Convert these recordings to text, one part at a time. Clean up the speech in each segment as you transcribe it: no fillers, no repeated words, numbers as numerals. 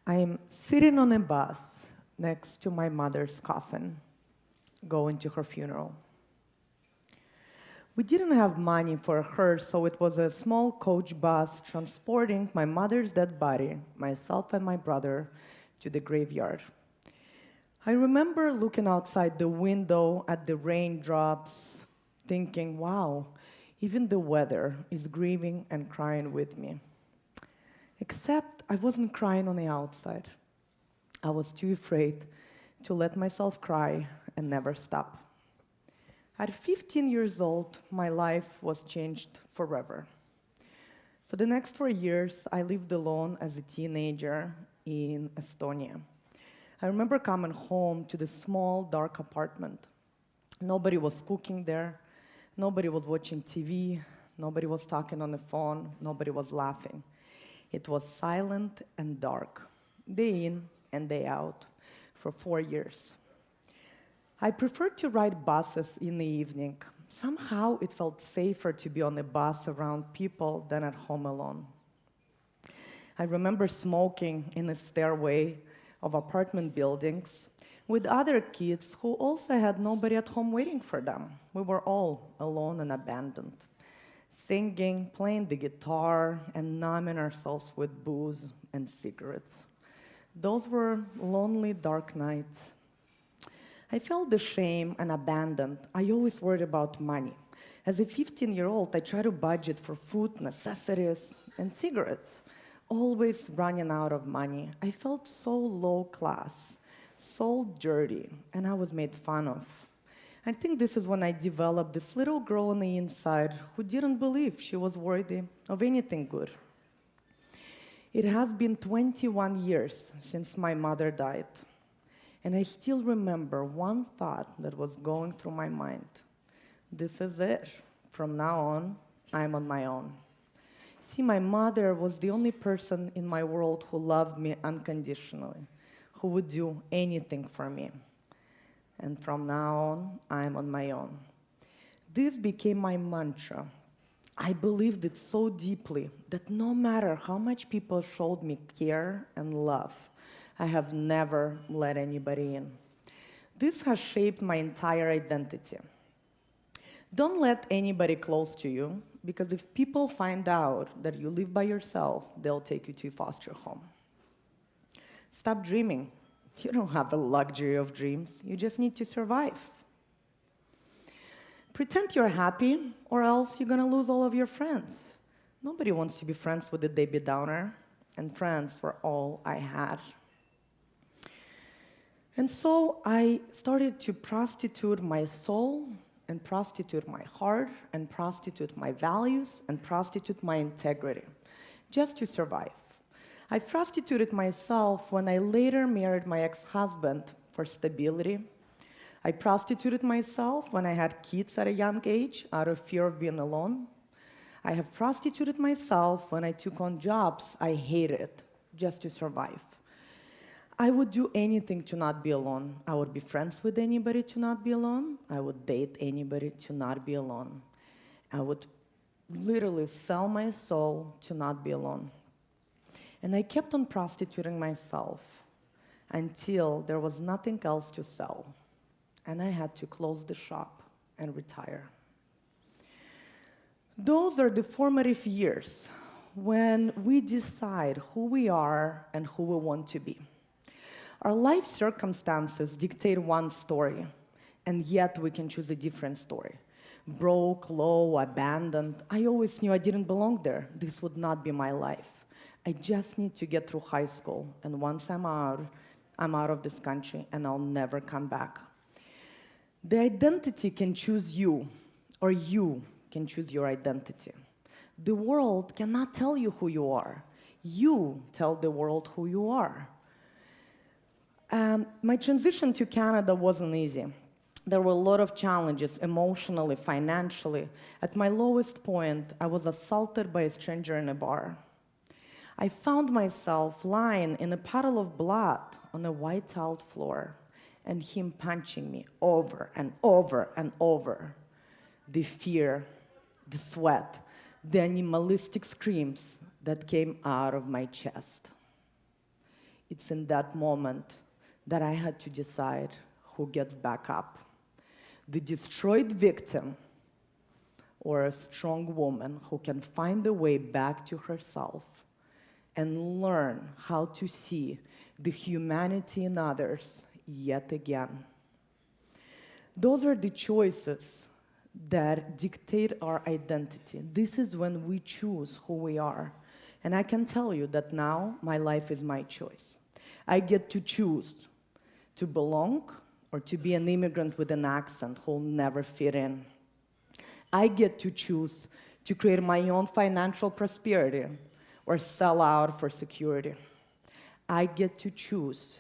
I'm sitting on a bus next to my mother's coffin, going to her funeral. We didn't have money for her, so it was a small coach bus transporting my mother's dead body, myself and my brother, to the graveyard. I remember looking outside the window at the raindrops, thinking, wow, even the weather is grieving and crying with me. Except I wasn't crying on the outside. I was too afraid to let myself cry and never stop. At 15 years old, my life was changed forever. For the next 4 years, I lived alone as a teenager in Estonia. I remember coming home to this small, dark apartment. Nobody was cooking there. Nobody was watching TV. Nobody was talking on the phone. Nobody was laughing. It was silent and dark, day in and day out, for 4 years. I preferred to ride buses in the evening. Somehow it felt safer to be on a bus around people than at home alone. I remember smoking in a stairway of apartment buildings with other kids who also had nobody at home waiting for them. We were all alone and abandoned, singing, playing the guitar, and numbing ourselves with booze and cigarettes. Those were lonely, dark nights. I felt the shame and abandoned. I always worried about money. As a 15-year-old, I tried to budget for food, necessities, and cigarettes, always running out of money. I felt so low class, so dirty, and I was made fun of. I think this is when I developed this little girl on the inside who didn't believe she was worthy of anything good. It has been 21 years since my mother died. And I still remember one thought that was going through my mind. This is it. From now on, I'm on my own. See, my mother was the only person in my world who loved me unconditionally, who would do anything for me. And from now on, I'm on my own. This became my mantra. I believed it so deeply that no matter how much people showed me care and love, I have never let anybody in. This has shaped my entire identity. Don't let anybody close to you, because if people find out that you live by yourself, they'll take you to foster home. Stop dreaming. You don't have the luxury of dreams. You just need to survive. Pretend you're happy, or else you're gonna lose all of your friends. Nobody wants to be friends with a Debbie Downer, and friends were all I had. And so I started to prostitute my soul, and prostitute my heart, and prostitute my values, and prostitute my integrity, just to survive. I prostituted myself when I later married my ex-husband for stability. I prostituted myself when I had kids at a young age out of fear of being alone. I have prostituted myself when I took on jobs I hated just to survive. I would do anything to not be alone. I would be friends with anybody to not be alone. I would date anybody to not be alone. I would literally sell my soul to not be alone. And I kept on prostituting myself until there was nothing else to sell. And I had to close the shop and retire. Those are the formative years when we decide who we are and who we want to be. Our life circumstances dictate one story, and yet we can choose a different story. Broke, low, abandoned. I always knew I didn't belong there. This would not be my life. I just need to get through high school, and once I'm out of this country, and I'll never come back. The identity can choose you, or you can choose your identity. The world cannot tell you who you are. You tell the world who you are. My transition to Canada wasn't easy. There were a lot of challenges, emotionally, financially. At my lowest point, I was assaulted by a stranger in a bar. I found myself lying in a puddle of blood on a white-tiled floor, and him punching me over and over and over. The fear, the sweat, the animalistic screams that came out of my chest. it's in that moment that I had to decide who gets back up. The destroyed victim or a strong woman who can find a way back to herself and learn how to see the humanity in others yet again. Those are the choices that dictate our identity. This is when we choose who we are. And I can tell you that now my life is my choice. I get to choose to belong or to be an immigrant with an accent who'll never fit in. I get to choose to create my own financial prosperity or sell out for security. I get to choose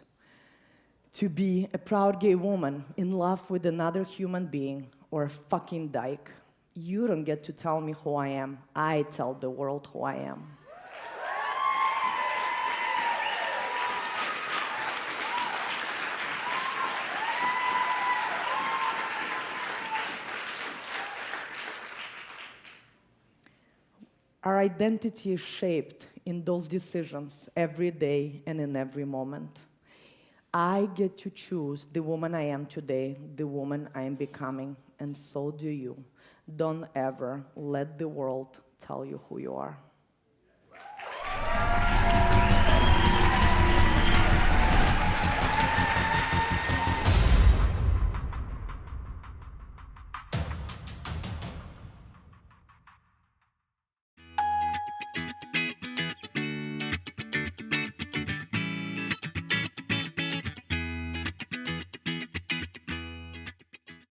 to be a proud gay woman in love with another human being or a fucking dyke. You don't get to tell me who I am. I tell the world who I am. Our identity is shaped in those decisions every day and in every moment. I get to choose the woman I am today, the woman I am becoming, and so do you. Don't ever let the world tell you who you are.